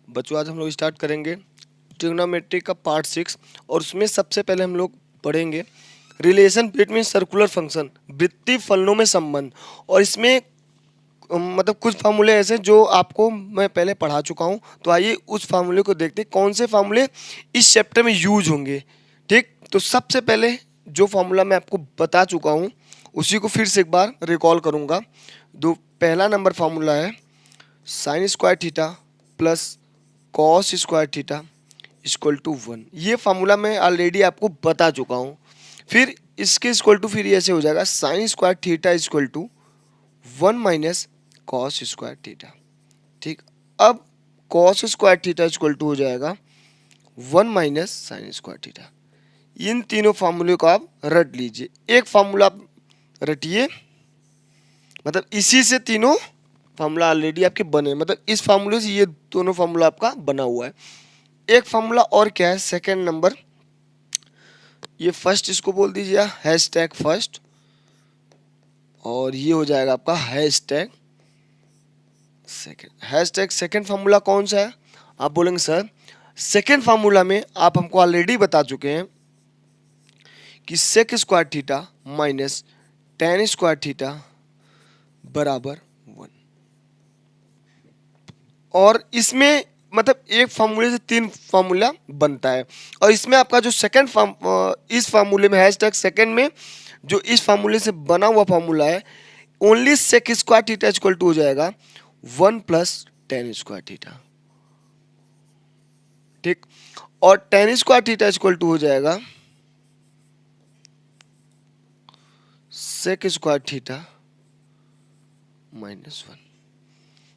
बच्चों आज हम लोग स्टार्ट करेंगे ट्रिग्नोमेट्री का पार्ट 6 और उसमें सबसे पहले हम लोग पढ़ेंगे रिलेशन बिटवीन सर्कुलर फंक्शन, वृत्तीय फलनों में संबंध। और इसमें मतलब कुछ फार्मूले ऐसे जो आपको मैं पहले पढ़ा चुका हूँ, तो आइए उस फार्मूले को देखते हैं कौन से फार्मूले इस चैप्टर में यूज होंगे। ठीक, तो सबसे पहले जो फार्मूला मैं आपको बता चुका हूँ उसी को फिर से एक बार रिकॉल करूँगा। दो पहला नंबर फार्मूला है sine square theta plus cos square theta equal to 1। ये फार्मूला मैं ऑलरेडी आपको बता चुका हूँ। फिर इसके इक्वल टू फिर ऐसे हो जाएगा sine square theta equal to 1 minus cos square theta. ठीक, अब cos square theta equal to हो जाएगा 1 माइनस साइन स्क्वायर थीटा। इन तीनों फार्मूले को आप रट लीजिए। एक फार्मूला आप रटिए, मतलब इसी से तीनों फार्मूला ऑलरेडी आपके बने, मतलब इस फार्मूले से ये दोनों फार्मूला आपका बना हुआ है। एक फार्मूला और क्या है, सेकंड नंबर, ये फर्स्ट इसको बोल दीजिए हैशटैग फर्स्ट, और ये हो जाएगा आपका hashtag second. Hashtag second formula कौन सा है, आप बोलेंगे सर सेकंड फार्मूला में आप हमको ऑलरेडी बता चुके हैं कि sec square theta minus tan square theta बराबर 1। और इसमें मतलब एक फार्मूले से तीन फार्मूला बनता है। और इसमें आपका जो सेकंड इस फार्मूले में हैशटैग सेकंड में जो इस फार्मूले से बना हुआ फार्मूला है, only sec square theta equal to हो जाएगा 1 प्लस टेन स्क्वायर थीटा। ठीक, और tan square theta equal to हो जाएगा सेक स्क्वायर थीटा माइनस 1।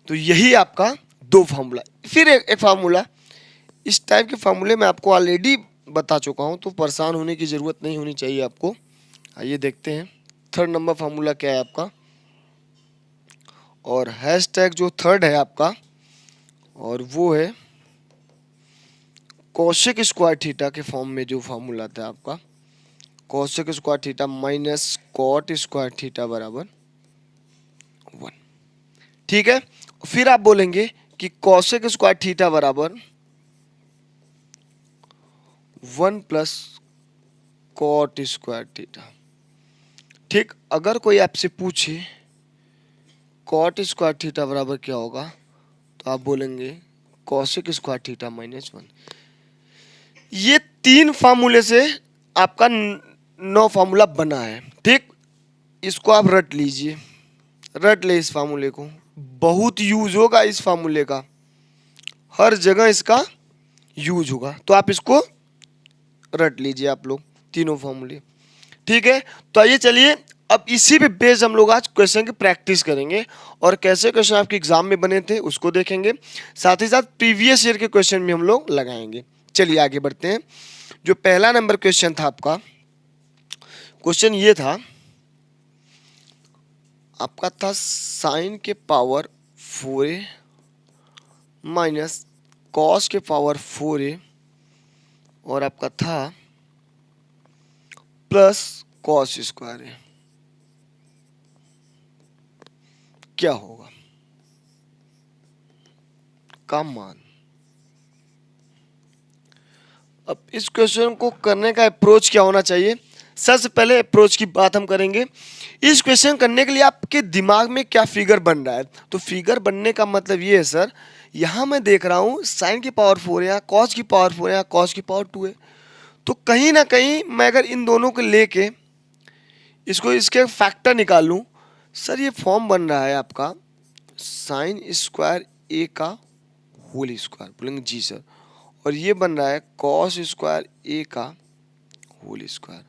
तो यही आपका दो फार्मूला। फिर एक फार्मूला, इस टाइप के फार्मूले मैं आपको ऑलरेडी बता चुका हूं, तो परेशान होने की ज़रूरत नहीं होनी चाहिए आपको। आइए देखते हैं थर्ड नंबर फार्मूला क्या है आपका। और हैशटैग जो थर्ड है आपका, और वो है कोसेक स्क्वायर थीटा के फॉर्म में जो फार्मूला था आपका, cosec square theta minus cot square theta बराबर 1। ठीक है, फिर आप बोलेंगे कि कोसेक स्क्वायर थीटा बराबर 1 प्लस कॉट स्क्वायर थीटा। ठीक, अगर कोई आपसे पूछे कॉट स्क्वायर थीटा बराबर क्या होगा, तो आप बोलेंगे कोसेक स्क्वायर थीटा माइनस 1। ये तीन फार्मूले से आपका नौ फार्मूला बना है। ठीक, इसको आप रट लीजिए, रट ले इस फार्मूले को, बहुत यूज होगा इस फार्मूले का, हर जगह इसका यूज होगा। तो आप इसको रट लीजिए आप लोग तीनों फार्मूले। ठीक है, तो आइए चलिए अब इसी पे बेस हम लोग आज क्वेश्चन की प्रैक्टिस करेंगे और कैसे क्वेश्चन आपके एग्जाम में बने थे उसको देखेंगे, साथ ही साथ प्रीवियस ईयर के क्वेश्चन भी हम लोग लगाएंगे। चलिए आगे बढ़ते हैं। जो पहला नंबर क्वेश्चन था आपका, क्वेश्चन ये था आपका था साइन के पावर 4a माइनस कॉस के पावर 4a, और आपका था प्लस कॉस स्क्वायर है, क्या होगा का मान। अब इस क्वेश्चन को करने का अप्रोच क्या होना चाहिए, सबसे पहले अप्रोच की बात हम करेंगे। इस क्वेश्चन करने के लिए आपके दिमाग में क्या फिगर बन रहा है, तो फिगर बनने का मतलब ये है सर, यहाँ मैं देख रहा हूँ साइन की पावर 4 है, यहाँ कॉस की पावर 4 है, यहाँ कॉस की पावर 2 है। तो कहीं ना कहीं मैं अगर इन दोनों को लेके इसको इसके फैक्टर निकालूं, सर ये फॉर्म बन रहा है आपका साइन स्क्वायर ए का होल स्क्वायर, बोलेंगे जी सर, और ये बन रहा है कॉस स्क्वायर ए का whole square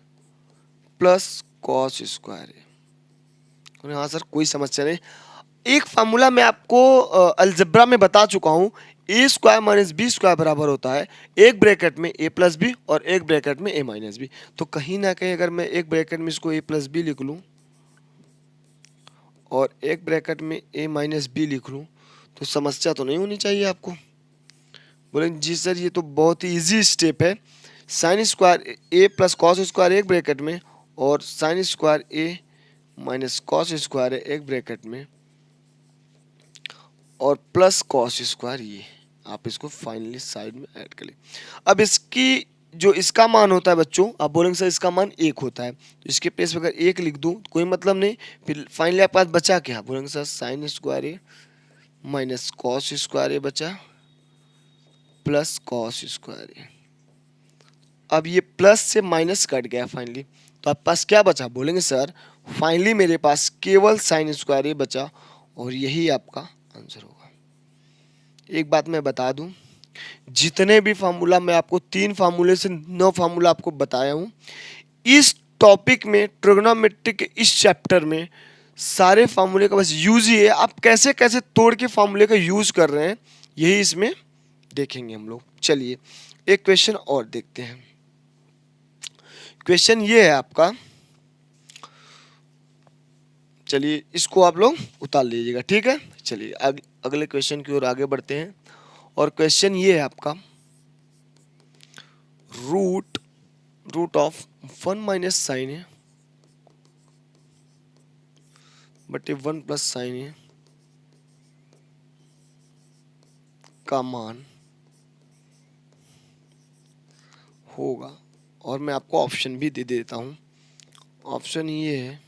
plus cos square A. हाँ सर कोई समस्या नहीं। एक फार्मूला मैं आपको अलजेब्रा में बता चुका हूँ, ए स्क्वायर माइनस बी स्क्वायर बराबर होता है एक ब्रैकेट में ए प्लस बी और एक ब्रैकेट में ए माइनस बी। तो कहीं ना कहीं अगर मैं एक ब्रैकेट में इसको ए प्लस बी लिख लूँ और एक ब्रैकेट में ए माइनस बी लिख लूँ, तो समस्या तो नहीं होनी चाहिए आपको। बोलेंगे जी सर ये तो बहुत ही ईजी स्टेप है, साइन स्क्वायर ए प्लस कॉस स्क्वायर एक ब्रैकेट में और साइन स्क्वायर ए माइनस कॉस स्क्वायर एक ब्रैकेट में और प्लस कॉस स्क्वायर ये। आप इसको फाइनली साइड में ऐड कर लीजिए। अब इसकी जो इसका मान होता है बच्चों, आप बोलेंगे सर इसका मान 1 होता है, तो इसके प्लेस पे अगर 1 लिख दूं कोई मतलब नहीं, फिर फाइनली आपके पास बचा क्या, बोलेंगे सर साइन स्क्वायर ए माइनस कॉस स्क्वायर ए बचा प्लस कॉस स्क्वायर ए। अब ये प्लस से माइनस कट गया फाइनली, तो आपके पास क्या बचा, बोलेंगे सर फाइनली मेरे पास केवल साइन स्क्वायर ए बचा और यही आपका आंसर होगा। एक बात मैं बता दूं, जितने भी फार्मूला मैं आपको 3 फार्मूले से 9 फार्मूला आपको बताया हूं, इस टॉपिक में ट्रिग्नोमेट्री के इस चैप्टर में सारे फार्मूले का बस यूज ही है, आप कैसे कैसे तोड़ के फार्मूले का यूज कर रहे हैं यही इसमें देखेंगे हम लोग। चलिए एक क्वेश्चन और देखते हैं। क्वेश्चन ये है आपका, चलिए इसको आप लोग उतार लीजिएगा, ठीक है। चलिए अगले क्वेश्चन की ओर आगे बढ़ते हैं और क्वेश्चन ये है आपका, रूट ऑफ 1 माइनस साइन है बटे 1 प्लस साइन है का मान होगा, और मैं आपको ऑप्शन भी दे देता हूं। ऑप्शन ये है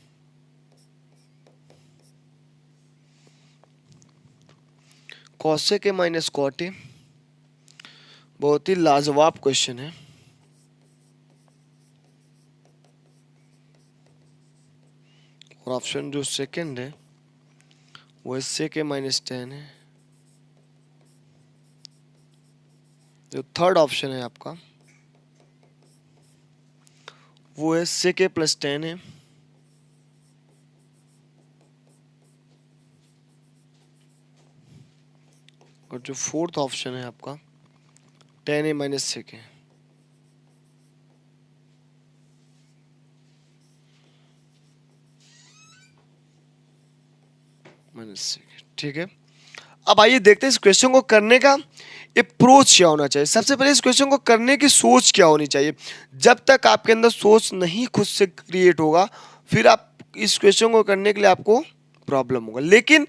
cosec A minus cot A, बहुत ही लाजवाब क्वेश्चन है। और ऑप्शन जो सेकंड है वो सेक ए माइनस टेन है। जो थर्ड ऑप्शन है आपका वो है सेक ए प्लस 10 है। और जो फोर्थ ऑप्शन है आपका 10 ए माइनस सेक है। माइनस सेक, ठीक है। अब आइए देखते हैं इस क्वेश्चन को करने का अप्रोच क्या होना चाहिए। सबसे पहले इस क्वेश्चन को करने की सोच क्या होनी चाहिए। जब तक आपके अंदर सोच नहीं खुद से क्रिएट होगा, फिर आप इस क्वेश्चन को करने के लिए आपको प्रॉब्लम होगा, लेकिन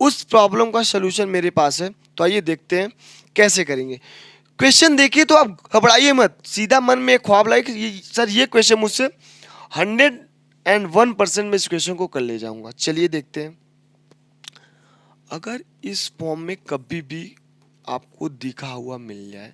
उस प्रॉब्लम का सलूशन मेरे पास है। तो आइए देखते हैं कैसे करेंगे। क्वेश्चन देखिए तो आप घबराइए मत, सीधा मन में एक ख्वाब लाए कि सर ये क्वेश्चन मुझसे 101% में इस क्वेश्चन को कर ले जाऊंगा। चलिए देखते हैं। अगर इस फॉर्म में कभी भी आपको दिखा हुआ मिल जाए,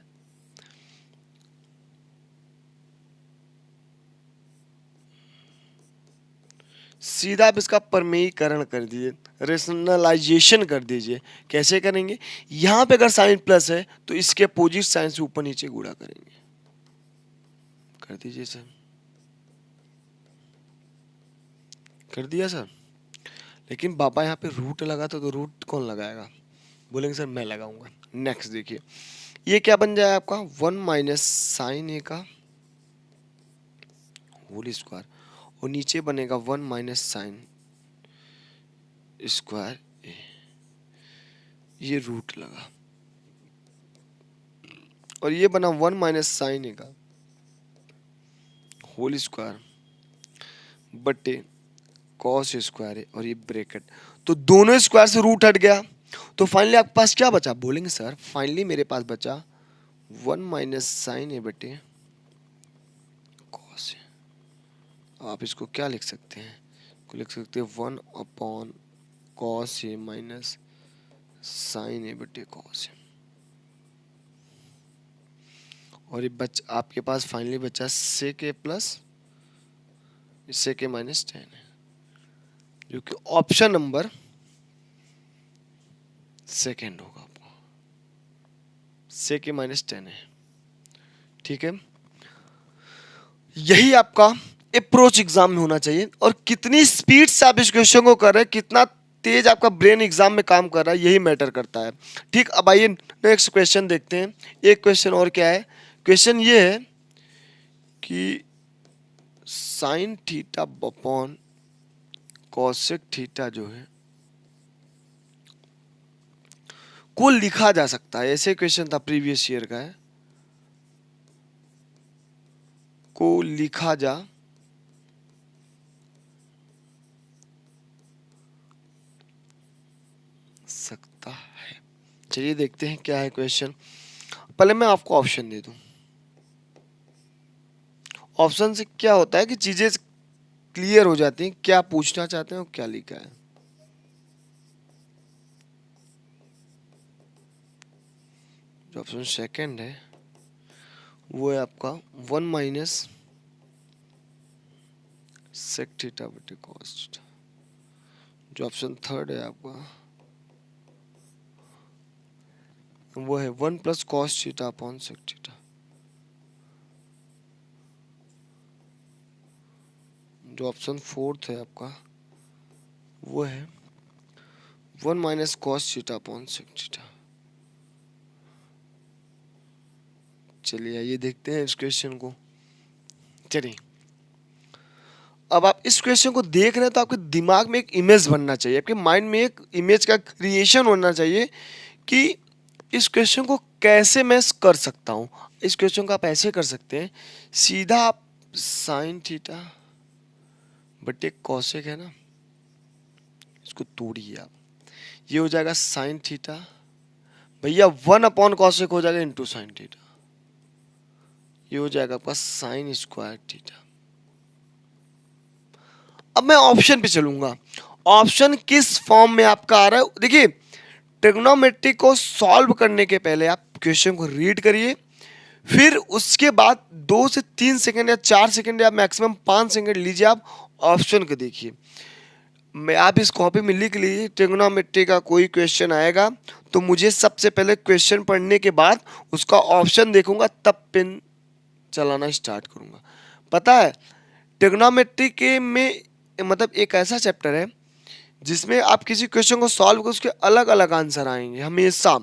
सीधा आप इसका प्रमेयीकरण कर दीजिए, रेशनलाइजेशन कर दीजिए। कैसे करेंगे, यहां पे अगर साइन प्लस है तो इसके अपोजिट साइन से ऊपर नीचे गुणा करेंगे। कर दीजिए सर, कर दिया सर। लेकिन पापा यहाँ पे रूट लगाता तो रूट कौन लगाएगा, बोलेंगे सर मैं लगाऊंगा। नेक्स्ट देखिए ये क्या बन जाए आपका 1 माइनस साइन ए का होल स्क्वायर, और नीचे बनेगा 1 माइनस साइन स्क्वायर ए, ये रूट लगा, और ये बना 1 माइनस साइन ए का होल स्क्वायर बटे कॉस स्क्वायर है, और ये ब्रैकेट, तो दोनों स्क्वायर से रूट हट गया। तो फाइनली आपके पास क्या बचा, बोलेंगे सर फाइनली मेरे पास बचा 1 माइनस साइन ए बटे कॉस ए। आप इसको क्या लिख सकते हैं, को लिख सकते हैं 1 upon cos A minus sign ए बटे कॉस ए। और ये आपके पास फाइनली बचा सेक ए प्लस सेक ए माइनस 10 है, जो कि ऑप्शन नंबर सेकेंड होगा। आपको सेक ए माइनस 10 है, ठीक है। यही आपका अप्रोच एग्जाम में होना चाहिए, और कितनी स्पीड से आप इस क्वेश्चन को कर रहे हैं, कितना तेज आपका ब्रेन एग्जाम में काम कर रहा है, यही मैटर करता है। ठीक, अब आइए नेक्स्ट क्वेश्चन देखते हैं। एक क्वेश्चन और क्या है, क्वेश्चन ये है कि sine theta upon cosec theta जो है को लिखा जा सकता है, ऐसे क्वेश्चन था प्रीवियस ईयर का है, को लिखा जा सकता है। चलिए देखते हैं क्या है क्वेश्चन। पहले मैं आपको ऑप्शन दे दूं। ऑप्शन से क्या होता है कि चीजें क्लियर हो जाती हैं, क्या पूछना चाहते हैं और क्या लिखा है। जो ऑप्शन सेकंड है वो है आपका 1 - सेक थीटा बटे कॉस थीटा। जो ऑप्शन थर्ड है आपका वो है 1 + cos theta upon sec theta. जो ऑप्शन फोर्थ है आपका वो है 1 - cos theta upon sec theta. चलिए आइए देखते हैं इस क्वेश्चन को। चलिए अब आप इस क्वेश्चन को देख रहे हैं तो आपके दिमाग में एक इमेज बनना चाहिए, आपके माइंड में एक इमेज का क्रिएशन होना चाहिए कि इस क्वेश्चन को कैसे मैं कर सकता हूँ। इस क्वेश्चन को आप ऐसे कर सकते हैं, सीधा आप साइन थीटा बटे कॉसेक है ना, इसको तोड़िए आप, ये हो जाएगा साइन थीटा भैया 1/कॉसेक हो जाएगा इंटू साइन थीटा, ये हो जाएगा आपका साइन स्क्वायर थीटा। अब मैं ऑप्शन पे चलूंगा। ऑप्शन किस फॉर्म में आपका आ रहा है देखिए, ट्रिग्नोमेट्री को सॉल्व करने के पहले आप क्वेश्चन को रीड करिए, फिर उसके बाद 2 से 3 सेकंड या 4 सेकंड या मैक्सिमम 5 सेकंड लीजिए, आप ऑप्शन को देखिए। मैं आप इस कॉपी में लिख लीजिए, ट्रिग्नोमेट्री का कोई क्वेश्चन आएगा तो मुझे सबसे पहले क्वेश्चन पढ़ने के बाद उसका ऑप्शन देखूंगा, तब पेन चलाना स्टार्ट करूंगा। पता है ट्रिग्नोमेट्री के में मतलब एक ऐसा चैप्टर है जिसमें आप किसी क्वेश्चन को सॉल्व कर उसके अलग अलग आंसर आएंगे हमेशा।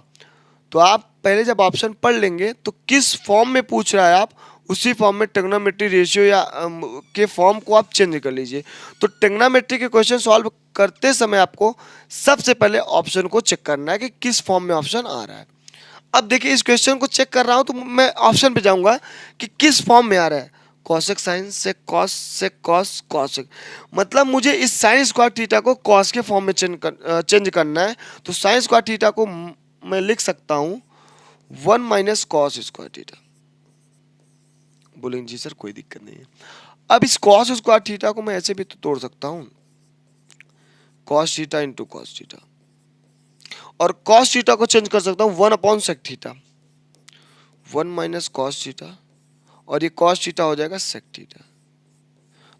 तो आप पहले जब ऑप्शन पढ़ लेंगे तो किस फॉर्म में पूछ रहा है आप उसी फॉर्म में ट्रिग्नोमेट्री रेशियो या के फॉर्म को आप चेंज कर लीजिए। तो ट्रिग्नोमेट्री के क्वेश्चन सॉल्व करते समय आपको सबसे पहले ऑप्शन को चेक करना है कि किस फॉर्म में ऑप्शन आ रहा है। अब देखिए इस क्वेश्चन को चेक कर रहा हूं तो मैं ऑप्शन पे जाऊंगा कि किस फॉर्म में आ रहा है, कॉसेक साइन से कॉस कॉसेक, मतलब मुझे इस साइन स्क्वायर थीटा को कॉस के फॉर्म में चेंज करना है। तो साइन स्क्वायर थीटा को मैं लिख सकता हूं 1 - कॉस स्क्वायर थीटा। बोलेंगे जी सर कोई दिक्कत नहीं है। अब इस कॉस स्क्वायर थीटा को मैं ऐसे भी तो तोड़ सकता हूं, cos theta into cos theta, और कॉस थीटा को चेंज कर सकता हूं 1/सेक थीटा, 1 - कॉस थीटा, और ये कॉस थीटा हो जाएगा सेक थीटा।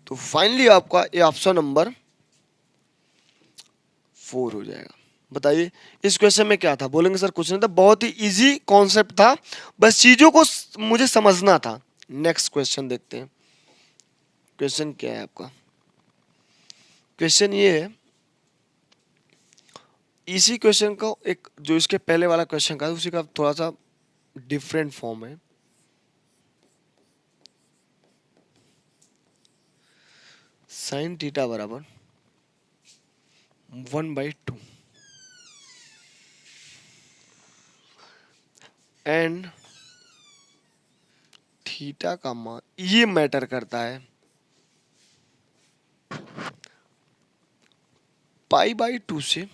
तो फाइनली आपका ये ऑप्शन नंबर 4 हो जाएगा। बताइए इस क्वेश्चन में क्या था। बोलेंगे सर कुछ नहीं था, बहुत ही इजी कॉन्सेप्ट था, बस चीजों को मुझे समझना था। नेक्स्ट क्वेश्चन देखते हैं। क्वेश्चन क्या है आपका। क्वेश्चन ये है, इसी क्वेश्चन को एक जो इसके पहले वाला क्वेश्चन का उसी का थोड़ा सा डिफरेंट फॉर्म है। साइन थीटा बराबर 1/2 एंड थीटा का मान ये मैटर करता है π/2 से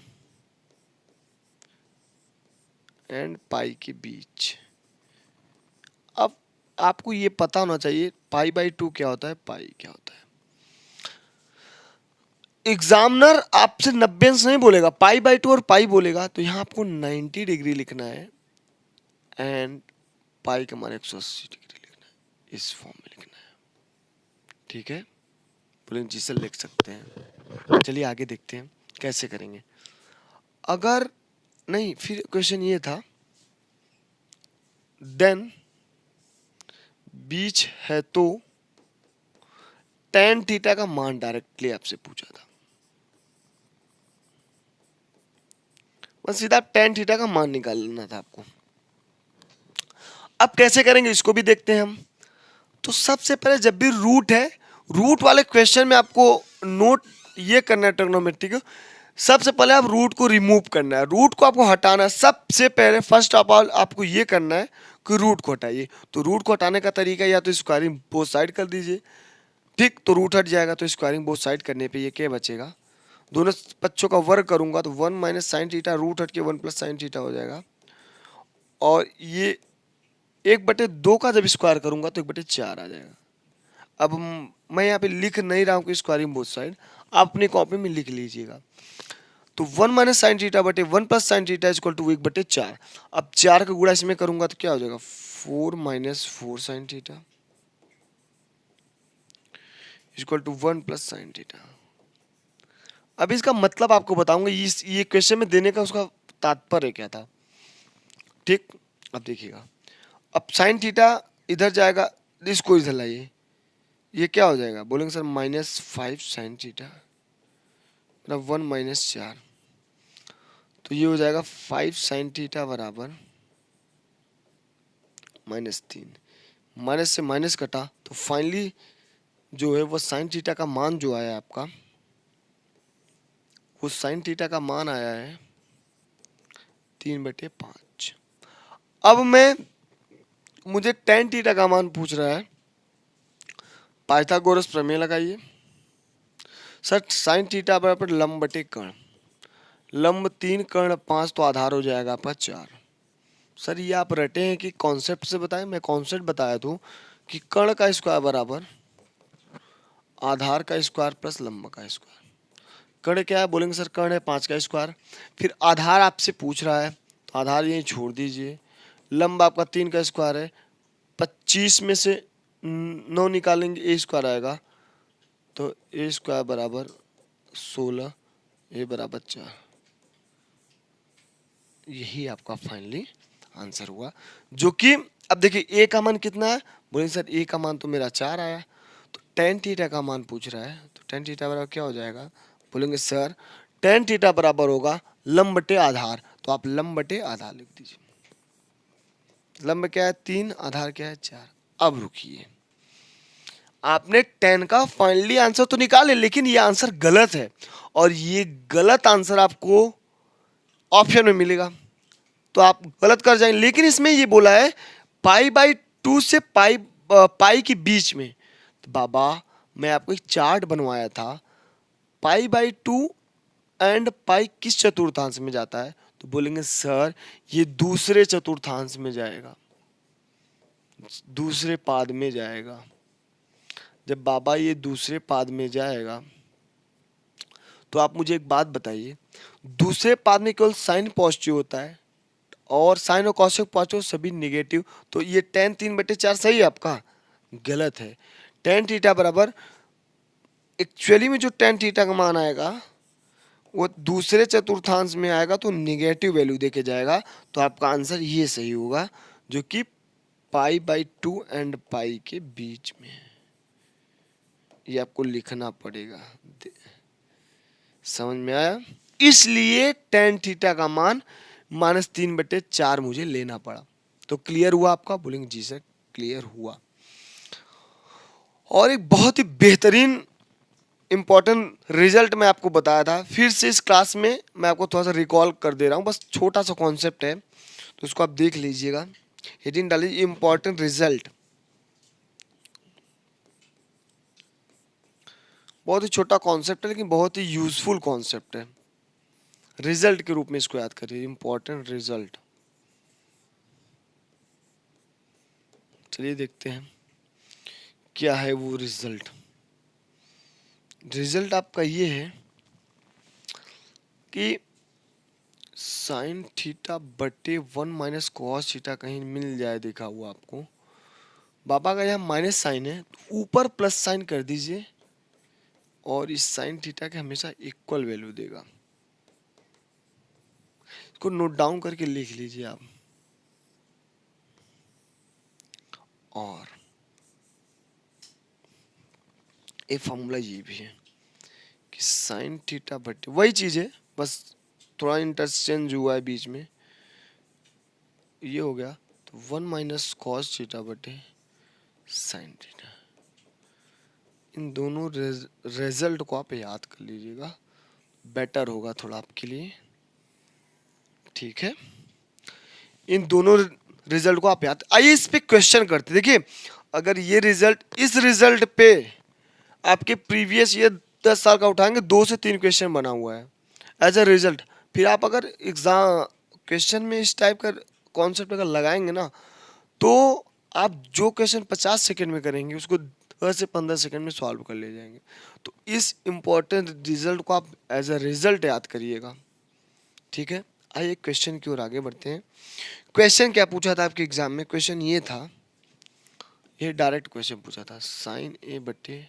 एंड पाई के बीच। अब आपको ये पता होना चाहिए π/2 क्या होता है, पाई क्या होता है। एग्जामिनर आपसे 90 अंश नहीं बोलेगा, π/2 और पाई बोलेगा, तो यहाँ आपको 90 डिग्री लिखना है एंड पाई का मान 180 डिग्री लिखना है, इस फॉर्म में लिखना है। ठीक है, बोले जी सर लिख सकते हैं। चलिए आगे देखते हैं कैसे करेंगे। अगर नहीं, फिर क्वेश्चन ये था देन बीच है तो tan थीटा का मान डायरेक्टली आपसे पूछा था, बस सीधा tan थीटा का मान निकालना था आपको। अब कैसे करेंगे इसको भी देखते हैं हम। तो सबसे पहले जब भी रूट है, रूट वाले क्वेश्चन में आपको नोट ये करना है ट्रिग्नोमेट्री को, सबसे पहले आप रूट को रिमूव करना है, रूट को आपको हटाना है। सबसे पहले फर्स्ट ऑफ ऑल आपको ये करना है कि रूट को हटाइए। तो रूट को हटाने का तरीका या तो स्क्वायरिंग बोथ साइड कर दीजिए, ठीक, तो रूट हट जाएगा। तो स्क्वायरिंग बोथ साइड करने पे ये क्या बचेगा, दोनों पक्षों का वर्ग करूंगा तो 1 - साइन थीटा, रूट हट के 1 + साइन थीटा हो जाएगा, और ये 1/2 का जब स्क्वायर करूंगा तो 1/4 आ जाएगा। अब मैं यहाँ पे लिख नहीं रहा हूँ कि स्क्वायरिंग बोथ साइड, आप अपनी कॉपी में लिख लीजिएगा। तो 1 माइनस साइन थीटा बटे 1 plus sine theta equal to 1/4। अब 4 का गुणा इसमें करूंगा तो क्या हो जाएगा, 4 minus 4 sine theta equal to 1 plus sine theta. अब इसका मतलब आपको बताऊंगा ये क्वेश्चन में देने का उसका तात्पर्य क्या था। ठीक, अब देखिएगा, अब साइन थीटा इधर जाएगा, इसको इधर लाइए, ये क्या हो जाएगा, बोलेंगे सर -5 साइन थीटा मतलब 1 माइनस 4, तो ये हो जाएगा 5 साइन थीटा बराबर -3। माइनस से माइनस कटा तो फाइनली जो है वो साइन थीटा का मान जो आया आपका, वो साइन थीटा का मान आया है 3/5। अब मुझे टेन थीटा का मान पूछ रहा है, पाइथागोरस प्रमेय लगाइए। सर साइन थीटा बराबर लंब बटे कर्ण, लंब 3 कर्ण 5 तो आधार हो जाएगा आपका 4। सर ये आप रटे हैं कि कॉन्सेप्ट से बताएं, मैं कॉन्सेप्ट बताया था कि कर्ण का स्क्वायर बराबर आधार का स्क्वायर प्लस लंब का स्क्वायर। कर्ण क्या है, बोलेंगे सर कर्ण है 5 का स्क्वायर, फिर आधार आपसे पूछ रहा है तो आधार यहीं छोड़ दीजिए, लंब आपका 3 का स्क्वायर है, 25 में से 9 निकालेंगे ए स्क्वायर आएगा, तो ए स्क्वायर बराबर 16, ए बराबर 4। यही आपका फाइनली आंसर हुआ, जो कि अब देखिए ए का मान कितना है, बोलेंगे सर ए का मान तो मेरा 4 आया, तो टेन थीटा का मान पूछ रहा है, तो टेन थीटा बराबर क्या हो जाएगा, बोलेंगे सर टेन थीटा बराबर होगा लंब बटे आधार, तो आप लंब बटे आधार लिख दीजिए। लंब क्या है 3, आधार क्या है 4। अब रुकिए, आपने 10 का फाइनली आंसर तो निकाले, लेकिन ये आंसर गलत है, और ये गलत आंसर आपको ऑप्शन में मिलेगा, तो आप गलत कर जाएंगे। लेकिन इसमें ये बोला है π/2 से पाई के बीच में, तो बाबा मैं आपको एक चार्ट बनवाया था, π/2 एंड पाई किस चतुर्थांश में जाता है, तो बोलेंगे सर ये दूसरे चतुर्थांश में जाएगा, दूसरे पाद में जाएगा। जब बाबा ये दूसरे पाद में जाएगा तो आप मुझे एक बात बताइए, दूसरे पाद में केवल साइन पॉजिटिव होता है और साइन और कॉसेक पॉजिटिव सभी नेगेटिव, तो ये tan 3/4 सही है आपका, गलत है। tan थीटा बराबर एक्चुअली में जो tan थीटा का मान आएगा वो दूसरे चतुर्थांश में आएगा, तो निगेटिव वैल्यू देके जाएगा, तो आपका आंसर ये सही होगा, जो कि π/2 एंड पाई के बीच में है। ये आपको लिखना पड़ेगा, समझ में आया। इसलिए tan थीटा का मान -3/4 मुझे लेना पड़ा। तो क्लियर हुआ आपका, बोलेंगे जी सर क्लियर हुआ। और एक बहुत ही बेहतरीन इंपॉर्टेंट रिजल्ट मैं आपको बताया था, फिर से इस क्लास में मैं आपको थोड़ा सा रिकॉल कर दे रहा हूँ, बस छोटा सा कॉन्सेप्ट है तो उसको आप देख लीजिएगा। हेडिंग डालिए इंपॉर्टेंट रिजल्ट, बहुत ही छोटा कॉन्सेप्ट है लेकिन बहुत ही यूजफुल कॉन्सेप्ट है, रिजल्ट के रूप में इसको याद करिए, इंपॉर्टेंट रिजल्ट। चलिए देखते हैं क्या है वो रिजल्ट। रिजल्ट आपका ये है कि साइन थीटा बटे 1 माइनस कॉस थीटा कहीं मिल जाए, देखा हुआ आपको, बाबा का यहाँ माइनस साइन है तो ऊपर प्लस साइन कर दीजिए, और इस साइन थीटा के हमेशा इक्वल वैल्यू देगा। इसको नोट डाउन करके लिख लीजिए आप। और एक फॉर्मूला ये भी है कि साइन थीटा बटे, वही चीज है बस थोड़ा इंटरचेंज हुआ है बीच में, ये हो गया तो 1 माइनस कॉस थीटा बटे साइन थीटा। इन दोनों रिजल्ट को आप याद कर लीजिएगा, बेटर होगा थोड़ा आपके लिए, ठीक है। इन दोनों रिजल्ट को आप याद, आइए इस पे क्वेश्चन करते। देखिए अगर ये रिजल्ट, इस रिजल्ट पे आपके प्रीवियस ईयर 10 साल का उठाएंगे, 2 से 3 क्वेश्चन बना हुआ है एज अ रिजल्ट, फिर आप अगर एग्जाम क्वेश्चन में इस टाइप का कॉन्सेप्ट अगर लगाएंगे ना तो आप जो क्वेश्चन 50 सेकंड में करेंगे उसको 10 से 15 सेकंड में सॉल्व कर ले जाएंगे। तो इस इम्पोर्टेंट रिजल्ट को आप एज अ रिजल्ट याद करिएगा, ठीक है। आइए क्वेश्चन की ओर आगे बढ़ते हैं। क्वेश्चन क्या पूछा था आपके एग्जाम में? क्वेश्चन ये था, ये डायरेक्ट क्वेश्चन पूछा था, साइन ए बटे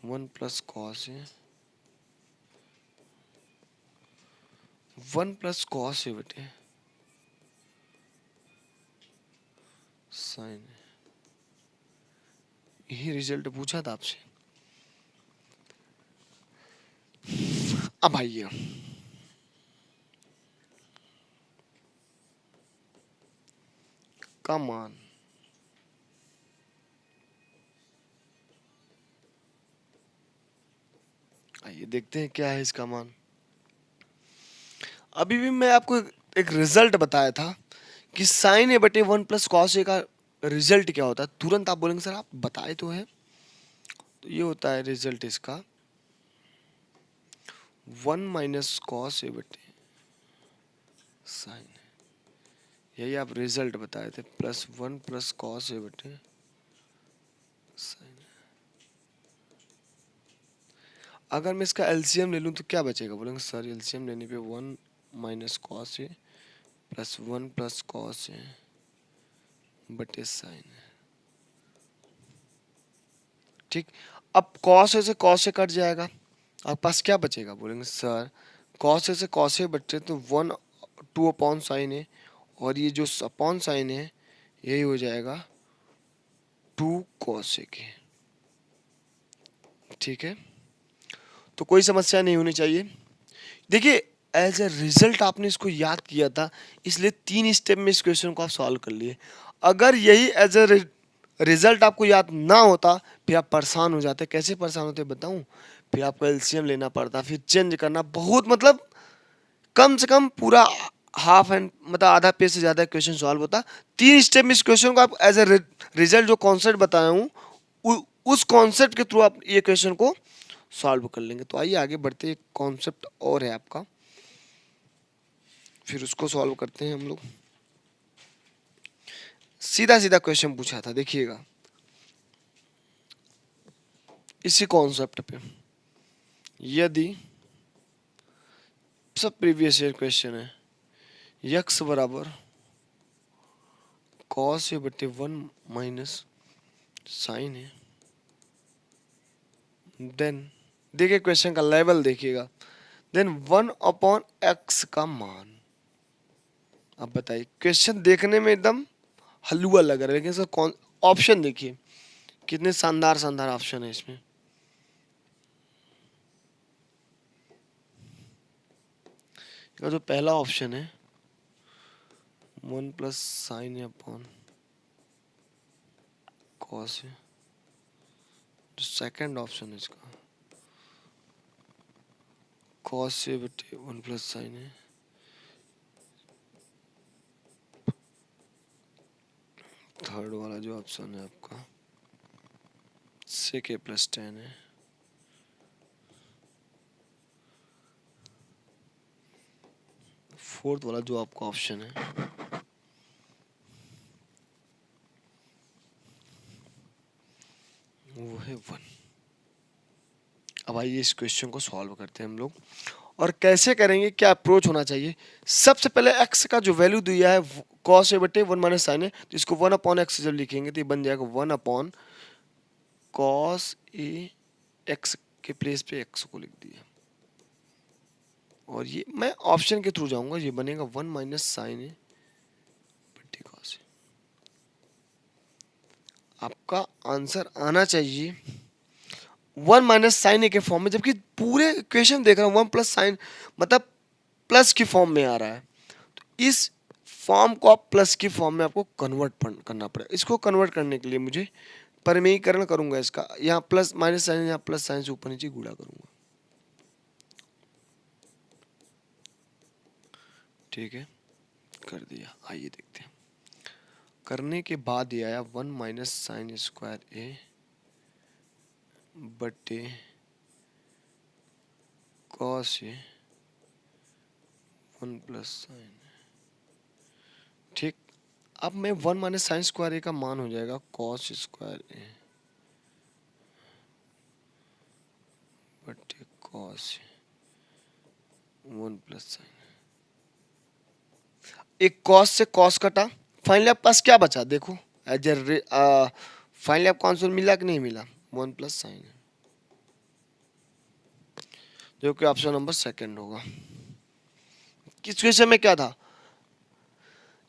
1 + cos ए, 1 + cos ए बटे साइन, यही रिजल्ट पूछा था आपसे। अब आइए का मान, आइए देखते हैं क्या है इसका मान। अभी भी मैं आपको एक रिजल्ट बताया था कि साइन ए बटे 1 + cos ए का रिजल्ट क्या होता है। तुरंत आप बोलेंगे सर आप बताए तो है, तो ये होता है रिजल्ट इसका 1 - cos ए बटे साइन, यही आप रिजल्ट बताए थे, +1 + cos ए बटे साइन। अगर मैं इसका एलसीएम ले लूँ तो क्या बचेगा? बोलेंगे सर एलसीएम लेने पे 1 - cos ए +1 + cos ए बटे साइन, ठीक। अब cos ए से cos ए कट जाएगा, आपके पास क्या बचेगा? बोलेंगे सर cos ए से cos ए बचे तो 1/2 sin ए, और ये जो अपॉन साइन है यही हो जाएगा 2 cos ए के, ठीक है। तो कोई समस्या नहीं होनी चाहिए। देखिए एज ए रिजल्ट आपने इसको याद किया था, इसलिए 3 स्टेप में इस क्वेश्चन को आप सॉल्व कर लिए। अगर यही एज ए रिजल्ट आपको याद ना होता फिर आप परेशान हो जाते। कैसे परेशान होते बताऊं? फिर आपको एलसीएम लेना पड़ता, फिर चेंज करना, बहुत मतलब कम से कम पूरा हाफ एंड मतलब आधा पेज से ज़्यादा क्वेश्चन सॉल्व होता। 3 स्टेप में इस क्वेश्चन को आप एज ए रिजल्ट जो कॉन्सेप्ट बताया हूँ उस कॉन्सेप्ट के थ्रू आप ये क्वेश्चन को सॉल्व कर लेंगे। तो आइए आगे बढ़ते हैं, कॉन्सेप्ट और है आपका, फिर उसको सॉल्व करते हैं हम लोग। सीधा सीधा क्वेश्चन पूछा था, देखिएगा इसी कॉन्सेप्ट पे। यदि सब प्रीवियस ईयर क्वेश्चन है, यक्स बराबर कॉस ए बटे 1 - साइन है, देन देखिए क्वेश्चन का लेवल देखिएगा, देन 1/x का मान। अब बताइए, क्वेश्चन देखने में एकदम हलवा लग रहा है, लेकिन इसका कौन ऑप्शन देखिए कितने शानदार शानदार ऑप्शन है इसमें। इसका जो पहला ऑप्शन है 1 + sin अपॉन कॉस है, जो सेकंड ऑप्शन है इसका कॉस से बटे 1 + sin है, थर्ड वाला जो ऑप्शन है आपका sec a + tan है, फोर्थ वाला जो आपका ऑप्शन है वो है 1। अब आइए इस क्वेश्चन को सॉल्व करते हैं हम लोग, और कैसे करेंगे, क्या अप्रोच होना चाहिए। सबसे पहले x का जो वैल्यू दिया है cos a बटे 1 - sin है, तो इसको 1/x जब लिखेंगे तो ये बन जाएगा 1/cos a, x के प्लेस पे x को लिख दिया, और ये मैं ऑप्शन के थ्रू जाऊंगा, ये बनेगा 1 - sin a बटे cos a। आपका आंसर आना चाहिए 1 - sin a के फॉर्म में, जबकि पूरे क्वेश्चन देख रहा हूँ 1 + sin मतलब प्लस की फॉर्म में आ रहा है। तो इस फॉर्म को आप प्लस की फॉर्म में आपको कन्वर्ट करना पड़ेगा। इसको कन्वर्ट करने के लिए मुझे परिमेयीकरण करूंगा इसका, यहाँ प्लस माइनस साइन, यहाँ प्लस साइन से ऊपर नीचे गुणा करूंगा, ठीक है, कर दिया। आइए देखते हैं, करने के बाद ये आया 1 - sin² a बटे cos a 1 + sin, ठीक। अब मैं 1 माइनस साइन स्क्वायर ए का मान हो जाएगा कॉस स्क्वायर ए बटे कॉस 1 प्लस साइन। एक कॉस से कॉस कटा, फाइनली आपके पास क्या बचा देखो, एज ए फाइनली आपको आंसर मिला कि नहीं मिला, 1 प्लस साइन, जो कि ऑप्शन नंबर सेकंड होगा। किस क्वेश्चन में क्या था,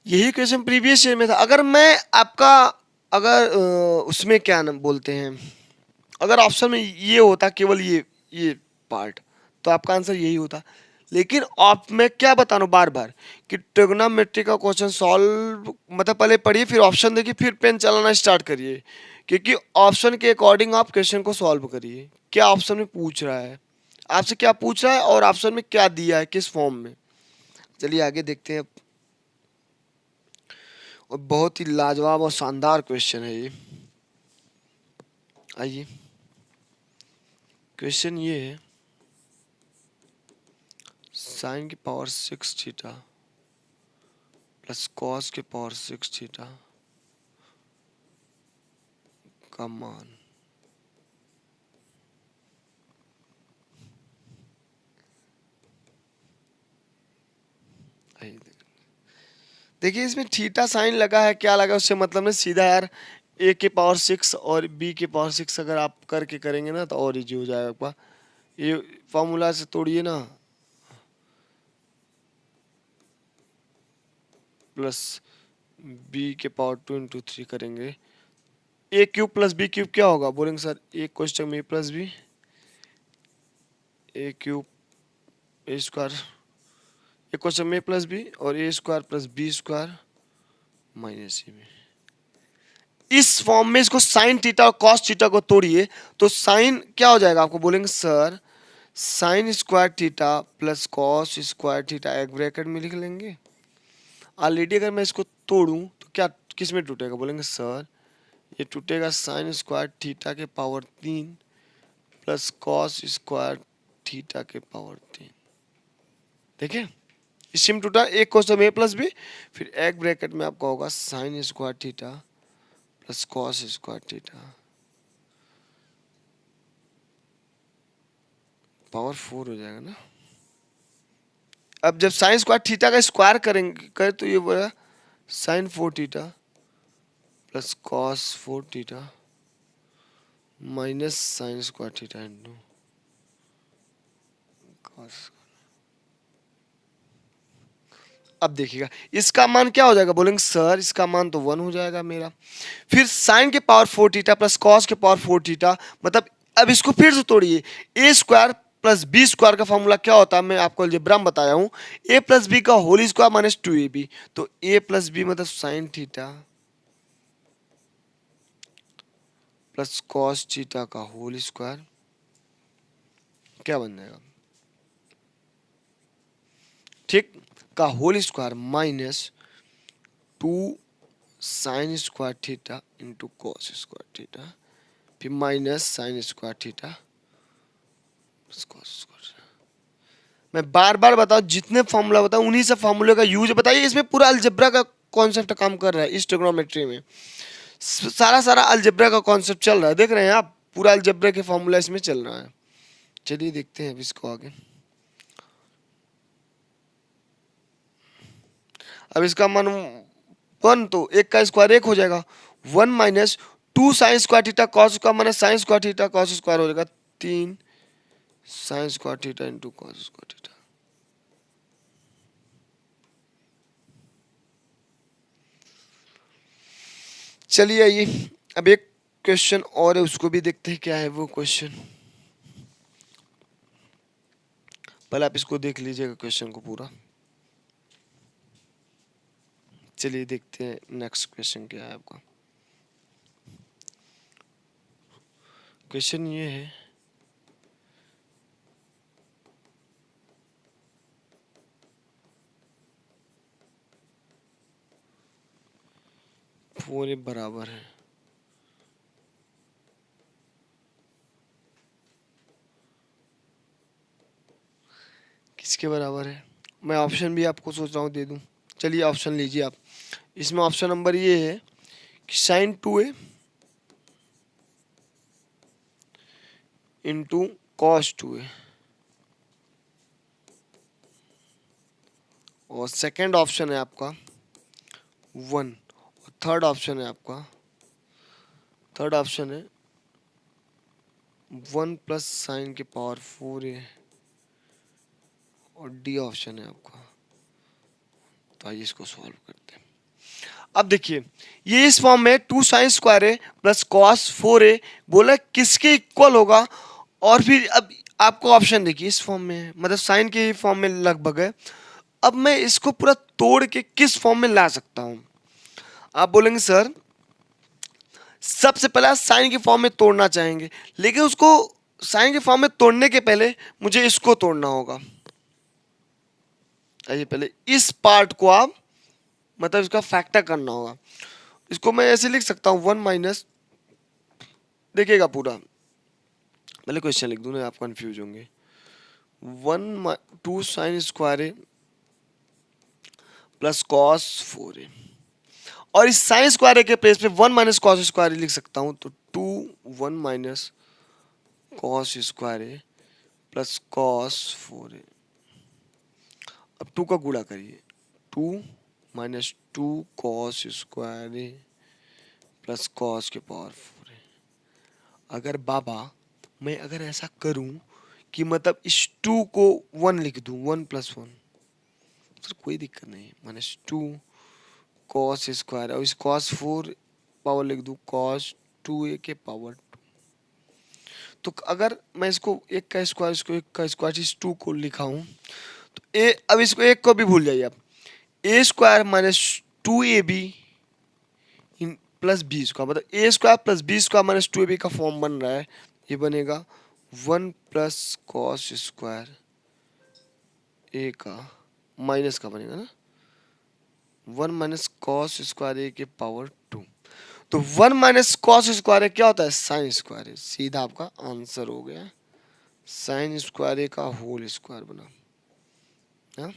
यही क्वेश्चन प्रीवियस ईयर में था। अगर मैं आपका अगर उसमें क्या नाम बोलते हैं, अगर ऑप्शन में ये होता केवल ये पार्ट, तो आपका आंसर यही होता। लेकिन आप मैं क्या बता रहा हूँ बार बार कि ट्रिग्नोमेट्री का क्वेश्चन सॉल्व मतलब पहले पढ़िए, फिर ऑप्शन देखिए, फिर पेन चलाना स्टार्ट करिए, क्योंकि ऑप्शन के अकॉर्डिंग आप क्वेश्चन को सॉल्व करिए। क्या ऑप्शन में पूछ रहा है, आपसे क्या पूछ रहा है और ऑप्शन में क्या दिया है, किस फॉर्म में। चलिए आगे देखते हैं। और बहुत ही लाजवाब और शानदार क्वेश्चन है ये। आइए, क्वेश्चन ये है, साइन की पावर 6 थीटा प्लस कॉस के पावर 6 थीटा का मान। देखिए इसमें थीटा साइन लगा है, क्या लगा उससे मतलब नहीं, सीधा यार ए के पावर 6 और बी के पावर 6 अगर आप करके करेंगे ना तो और इजी हो जाएगा आपका। ये फॉर्मूला से तोड़िए ना, प्लस बी के पावर 2 इंटू 3 करेंगे, A cube plus B cube क्या होगा बोलेंगे सर, एक क्वेश्चन में A plus B, A cube A square, एक क्वेश्चन में ए प्लस बी और A square plus B square minus A B. इस फॉर्म में इसको साइन थीटा और कॉस थीटा को तोड़िए तो साइन क्या हो जाएगा, आपको बोलेंगे sir sine square theta plus cos square theta, एक ब्रैकेट में लिख लेंगे। ऑलरेडी अगर मैं इसको तोड़ूं तो क्या किस में टूटेगा, बोलेंगे सर ये टूटेगा साइन स्क्वायर थीटा के power 3 plus cos square theta के पावर 3। देखिए इसी में टूटा, एक क्वेश्चन ए प्लस बी, फिर एक ब्रैकेट में आपका होगा sine square theta plus cos square theta power 4 हो जाएगा ना। अब जब साइन स्क्वायर थीटा का स्क्वायर करें तो ये बोला sine 4 theta plus cos 4 theta minus sine square theta into cos. अब देखिएगा इसका मान क्या हो जाएगा, बोलेंगे सर इसका मान तो 1 हो जाएगा मेरा। फिर साइन के पावर 4 थीटा प्लस कॉस के पावर 4 थीटा, मतलब अब इसको फिर से तोड़िए, A square plus B square का फॉर्मूला क्या होता है, मैं आपको अलजेब्रा में बताया हूँ, ए प्लस बी का होल स्क्वायर माइनस 2ab। तो ए प्लस बी मतलब sine theta plus cos theta का होल स्क्वायर क्या बन जाएगा, ठीक, का whole square minus 2 sine square theta into cos square theta, फिर minus sine square theta plus cos square. मैं बार बार बताऊं, जितने फॉर्मूला बताऊं उन्हीं से फॉर्मूले का यूज बताइए। इसमें पूरा अलजेब्रा का कॉन्सेप्ट काम कर रहा है, इस ट्रिग्नोमेट्री में सारा सारा अलजेब्रा का कॉन्सेप्ट चल रहा है, देख रहे हैं आप, पूरा अलजेब्रा के फॉर्मूला इसमें चल रहा है। चलिए देखते हैं अब इसको आगे। अब इसका मान 1 तो एक का स्क्वायर 1 हो जाएगा, 1 minus 2 sine square theta cos का minus sine square theta cos square हो जाएगा 3 sine square theta into cos square theta. चलिए आइए अब एक क्वेश्चन और है, उसको भी देखते हैं क्या है वो क्वेश्चन। पहले आप इसको देख लीजिएगा क्वेश्चन को पूरा। चलिए देखते हैं नेक्स्ट क्वेश्चन क्या है आपका। क्वेश्चन ये है, फोर बराबर है किसके बराबर है, मैं ऑप्शन भी आपको सोच रहा हूँ दे दूं। चलिए ऑप्शन लीजिए आप। इसमें ऑप्शन नंबर ये है कि sign 2a into cos 2a, और सेकंड ऑप्शन है आपका 1, और थर्ड ऑप्शन है 1 प्लस साइन के पावर 4a, और डी ऑप्शन है आपका। तो आइए इसको सॉल्व करते हैं। अब देखिए ये इस फॉर्म में 2 साइन स्क्वायर ए प्लस कॉस 4a बोला किसके इक्वल होगा, और फिर अब आपको ऑप्शन देखिए इस फॉर्म में है, मतलब साइन के फॉर्म में लगभग है। अब मैं इसको पूरा तोड़ के किस फॉर्म में ला सकता हूं? आप बोलेंगे सर सबसे पहले साइन के फॉर्म में तोड़ना चाहेंगे, लेकिन उसको साइन के फॉर्म में तोड़ने के पहले मुझे इसको तोड़ना होगा। आइए पहले इस पार्ट को आप मतलब इसका फैक्टर करना होगा। इसको मैं ऐसे लिख सकता हूँ 1 माइनस, देखिएगा पूरा, पहले क्वेश्चन लिख दूँ ना आप कंफ्यूज होंगे। 2 साइन स्क्वायर ए प्लस कॉस 4a, और इस साइन स्क्वायर ए के प्लेस पे 1 माइनस कॉस स्क्वायर ए लिख सकता हूँ। तो 1 माइनस कॉस स्क्वायर ए प्लस कॉस 4a। अब 2 का गुणा करिए, 2 माइनस 2 कॉस स्क्वायर ए प्लस कॉस के पावर 4a। अगर बाबा मैं अगर ऐसा करूं कि मतलब इस 2 को 1 लिख दूं, 1 प्लस 1, सर कोई दिक्कत नहीं, माइनस 2 कॉस स्क्वायर, और इस कॉस 4 पावर लिख दूं कॉस 2a के पावर 2। तो अगर मैं इसको एक का स्क्वायर, इसको एक का स्क्वायर, इस 2 को लिखा हूं, तो ए, अब इसको एक को भी भूल जाइए आप, A square minus 2ab plus B square, मतलब A square plus B square minus 2ab का फॉर्म बन रहा है। ये बनेगा 1 प्लस कॉस स्क्वायर ए का माइनस का बनेगा ना, 1 माइनस कॉस स्क्वायर ए के पावर 2। तो 1 माइनस कॉस स्क्वायर ए क्या होता है? साइन स्क्वायर ए। सीधा आपका आंसर हो गया, साइन स्क्वायर ए का होल स्क्वायर बना। हाँ?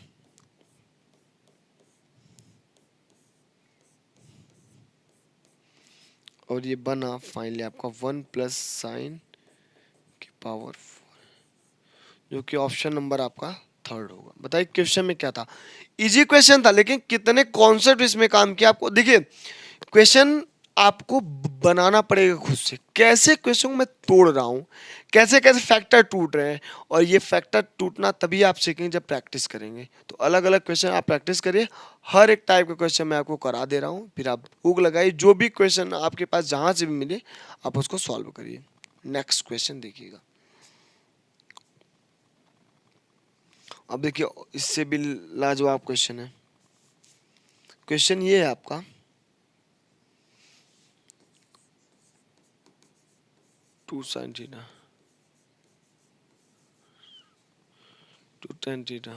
और ये बना फाइनली आपका 1 प्लस साइन की पावर 4, जो कि ऑप्शन नंबर आपका थर्ड होगा। बताइए क्वेश्चन में क्या था? इजी क्वेश्चन था, लेकिन कितने कॉन्सेप्ट इसमें काम किया आपको। देखिए क्वेश्चन आपको बनाना पड़ेगा खुद से, कैसे क्वेश्चन को मैं तोड़ रहा हूँ, कैसे कैसे फैक्टर टूट रहे हैं, और ये फैक्टर टूटना तभी आप सीखेंगे जब प्रैक्टिस करेंगे। तो अलग अलग क्वेश्चन आप प्रैक्टिस करिए, हर एक टाइप का क्वेश्चन मैं आपको करा दे रहा हूँ, फिर आप हुक लगाइए, जो भी क्वेश्चन आपके पास जहाँ से भी मिले आप उसको सॉल्व करिए। नेक्स्ट क्वेश्चन देखिएगा। अब देखिए इससे भी लाजवाब क्वेश्चन है। क्वेश्चन ये है आपका 2 sin theta 2 tan theta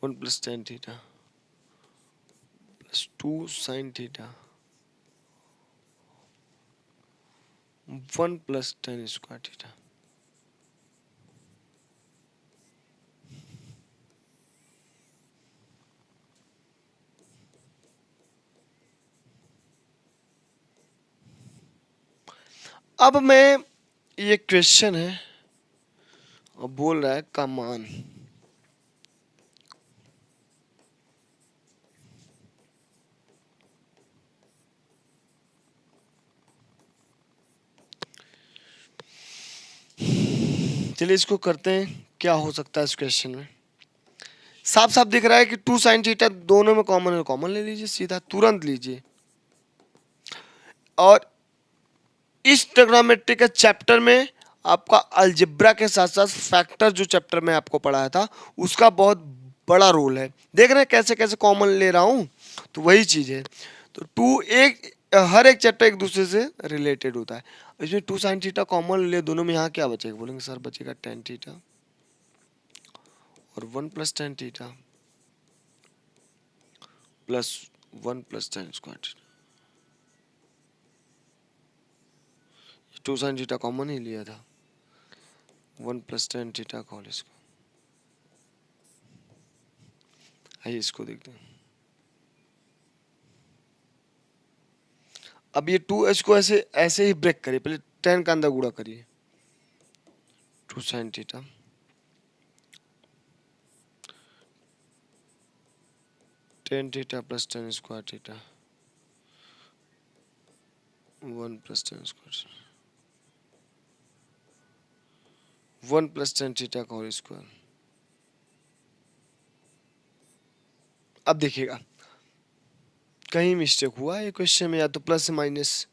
1 plus tan theta plus 2 sin theta 1 plus tan square theta. अब मैं, ये क्वेश्चन है और बोल रहा है का मान, चलिए इसको करते हैं, क्या हो सकता है इस क्वेश्चन में। साफ साफ दिख रहा है कि 2 sin थीटा दोनों में कॉमन है, कॉमन ले लीजिए, सीधा तुरंत लीजिए। और इस ट्रिग्नोमेट्री के चैप्टर में आपका अलजेब्रा के साथ साथ फैक्टर जो चैप्टर में आपको पढ़ाया था उसका बहुत बड़ा रोल है। देख रहे हैं कैसे कैसे कॉमन ले रहा हूँ, तो वही चीज़ है। तो हर एक चैप्टर एक दूसरे से रिलेटेड होता है। इसमें 2 sin थीटा कॉमन ले, दोनों में यहाँ क्या बचेगा? बोलेंगे सर बचेगा tan थीटा और 1 plus tan theta plus 1 plus tan square theta. 2 sin theta common ही लिया था, 1 प्लस tan थीटा का होल स्क्वायर। आइए इसको देखते हैं। अब ये 2h को ऐसे ऐसे ही ब्रेक करिए, पहले tan का अंदर गुणा करिए, 2 sin theta, tan theta plus tan square theta, 1 plus tan square, 1 plus tan theta का होल स्क्वायर। अब देखिएगा कहीं मिस्टेक हुआ है क्वेश्चन में, या तो प्लस माइनस,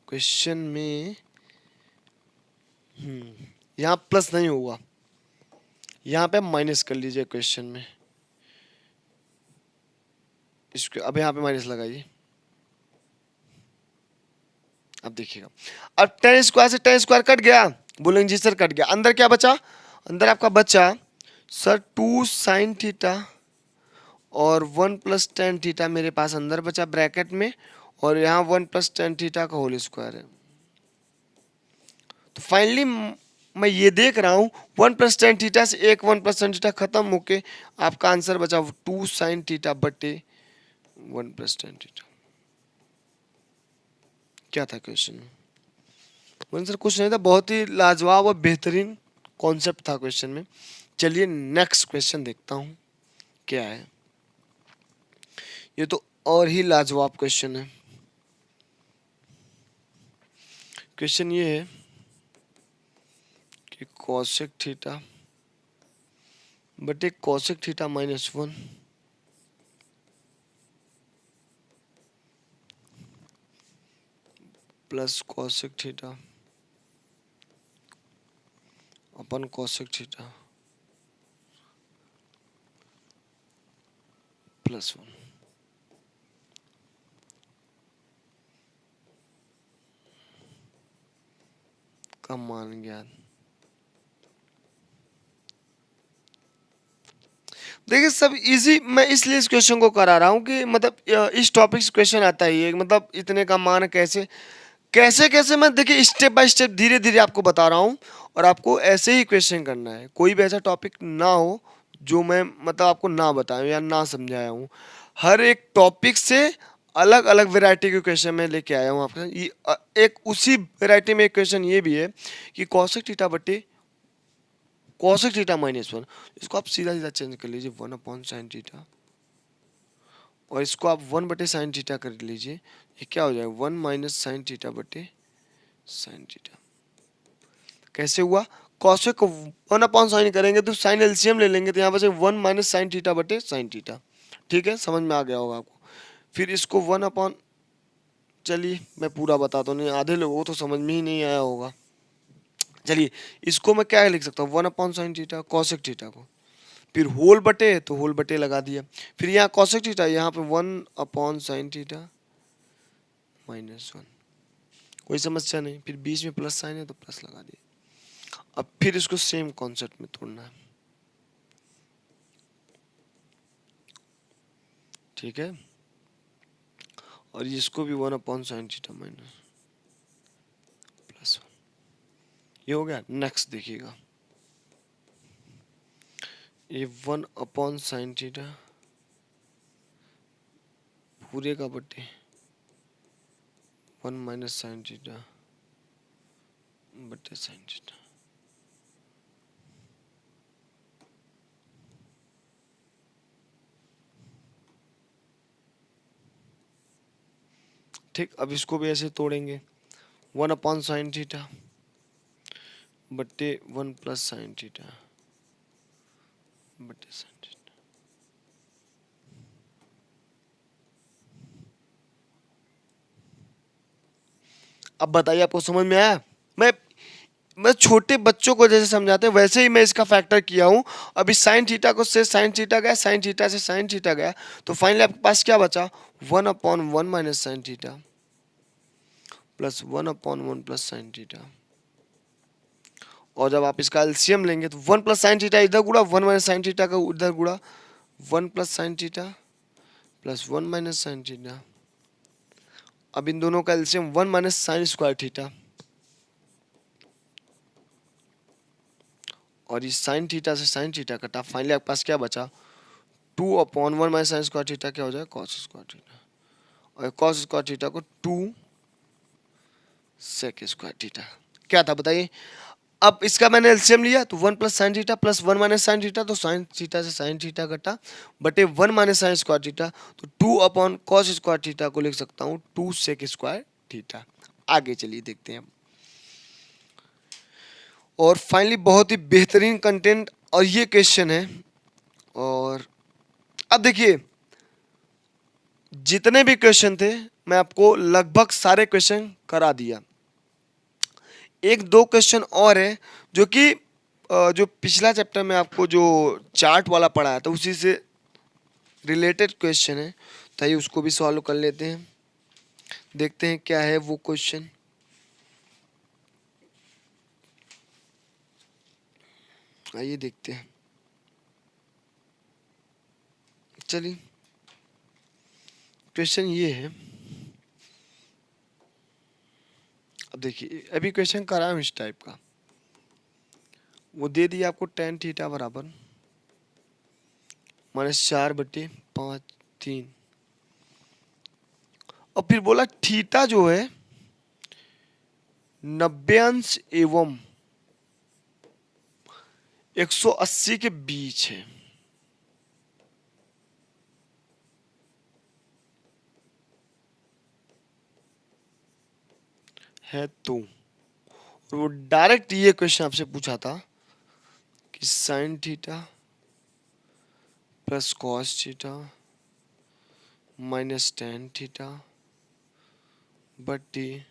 क्वेश्चन में यहाँ प्लस नहीं हुआ, यहाँ पे माइनस कर लीजिए क्वेश्चन में, इसको अब यहाँ पे माइनस लगाइए। अब देखिएगा, अब tan स्क्वायर से tan स्क्वायर कट गया, बोलेंगे जी सर कट गया, अंदर क्या बचा, अंदर आपका बचा सर 2 sin थीटा और 1 प्लस tan थीटा मेरे पास अंदर बचा ब्रैकेट में, और यहाँ 1 प्लस tan थीटा का होल स्क्वायर है। तो फाइनली मैं ये देख रहा हूँ 1 प्लस tan थीटा से एक 1 प्लस tan थीटा खत्म होके आपका आंसर बचा 2 sin थीटा बटे 1 प्लस tan थीटा। क्या था क्वेश्चन में? बोले सर कुछ नहीं था, बहुत ही लाजवाब और बेहतरीन कॉन्सेप्ट था क्वेश्चन में। चलिए नेक्स्ट क्वेश्चन देखता हूँ क्या है। ये तो और ही लाजवाब क्वेश्चन है। क्वेश्चन ये है कि कॉसेक थीटा बटे cosec theta minus 1 plus cosec theta upon cosec theta plus 1। का मान ज्ञान। देखिए सब इजी, मैं इसलिए इस क्वेश्चन को करा रहा हूँ कि मतलब इस टॉपिक से क्वेश्चन आता ही है, मतलब इतने का मान कैसे कैसे कैसे मैं देखिए स्टेप बाय स्टेप धीरे धीरे आपको बता रहा हूँ, और आपको ऐसे ही क्वेश्चन करना है। कोई भी ऐसा टॉपिक ना हो जो मैं मतलब आपको ना बताऊँ या ना समझाया हूँ। हर एक टॉपिक से अलग अलग वैरायटी के क्वेश्चन मैं लेके आया हूँ आपके। एक उसी वैरायटी में एक क्वेश्चन ये भी है कि कॉसेक थीटा बटे कॉसेक थीटा माइनस 1, इसको आप सीधा सीधा चेंज कर लीजिए 1 अपॉन साइन थीटा, और इसको आप 1 बटे साइन थीटा कर लीजिए। ये क्या हो जाएगा 1 माइनस साइन थीटा बटे साइन थीटा। कैसे हुआ, कॉसेक को 1 अपॉन साइन करेंगे तो साइन एलसीएम ले लेंगे, तो यहाँ पर 1 माइनस साइन थीटा बटे साइन थीटा। ठीक है, समझ में आ गया होगा आपको। फिर इसको 1 अपॉन, चलिए मैं पूरा बताता हूँ, नहीं आधे लोगों को तो समझ में ही नहीं आया होगा। चलिए इसको मैं क्या लिख सकता हूँ 1 upon sine theta cosec theta को, फिर होल बटे तो होल बटे लगा दिया, फिर यहाँ कॉसेक थीटा यहाँ पे 1 अपॉन साइन थीटा माइनस 1, कोई समस्या नहीं। फिर बीच में प्लस साइन है तो प्लस लगा दिया। अब फिर इसको सेम कॉन्सेप्ट में तोड़ना है। ठीक है, और इसको भी 1 upon sine theta minus plus 1, ये हो गया। नेक्स्ट देखिएगा, ये 1 अपॉन साइन थीटा पूरे का बटे 1 माइनस साइन थीटा बटे साइन थीटा। ठीक, अब इसको भी ऐसे तोड़ेंगे 1 अपॉन साइन थीटा बटे 1 प्लस साइन थीटा बटे साइन थीटा। अब बताइए आपको समझ में आया? मैं छोटे बच्चों को जैसे समझाते हैं वैसे ही मैं इसका फैक्टर किया हूँ। अभी साइन थीटा को से साइन थीटा गया, साइन थीटा से साइन थीटा गया, तो फाइनली आपके पास क्या बचा 1 upon 1 minus sign theta plus 1 upon 1 plus sine theta. और जब आप इसका एलसीएम लेंगे तो 1 प्लस साइन थीटा इधर गुड़ा, 1 माइनस साइन थीटा का उधर गुड़ा, 1 plus sine theta plus 1 minus sign theta. अब इन दोनों का LCM 1 minus sine square theta, और ये साइन थीटा से साइन थीटा कटा, फाइनली आपके पास क्या बचा, 2/1 - sin स्क्वायर थीटा क्या हो जाएगा, कॉस स्क्वायर थीटा, और कॉस स्क्वायर थीटा को 2 सेक स्क्वायर थीटा क्या था बताइए। अब इसका मैंने एलसीएम लिया तो 1 + sin थीटा + 1 - sin थीटा, तो sin थीटा से sin थीटा कटा बटे 1 - sin स्क्वायर थीटा, तो 2/cos स्क्वायर थीटा को लिख सकता हूँ 2 सेक स्क्वायर थीटा। आगे चलिए देखते हैं हम। और फाइनली बहुत ही बेहतरीन कंटेंट और ये क्वेश्चन है। और अब देखिए जितने भी क्वेश्चन थे मैं आपको लगभग सारे क्वेश्चन करा दिया। एक दो क्वेश्चन और है जो कि जो पिछला चैप्टर में आपको जो चार्ट वाला पढ़ाया था उसी से रिलेटेड क्वेश्चन है, तो आइए उसको भी सॉल्व कर लेते हैं। देखते हैं क्या है वो क्वेश्चन। आइए देखते हैं। चलिए क्वेश्चन ये है। अब देखिए अभी क्वेश्चन करा हूं इस टाइप का, वो दे दिया आपको tan थीटा बराबर -4/5 और फिर बोला थीटा जो है 90° एवं 180 के बीच है तो वो डायरेक्ट ये क्वेश्चन आपसे पूछा था कि sign theta plus cos theta minus tan theta बटे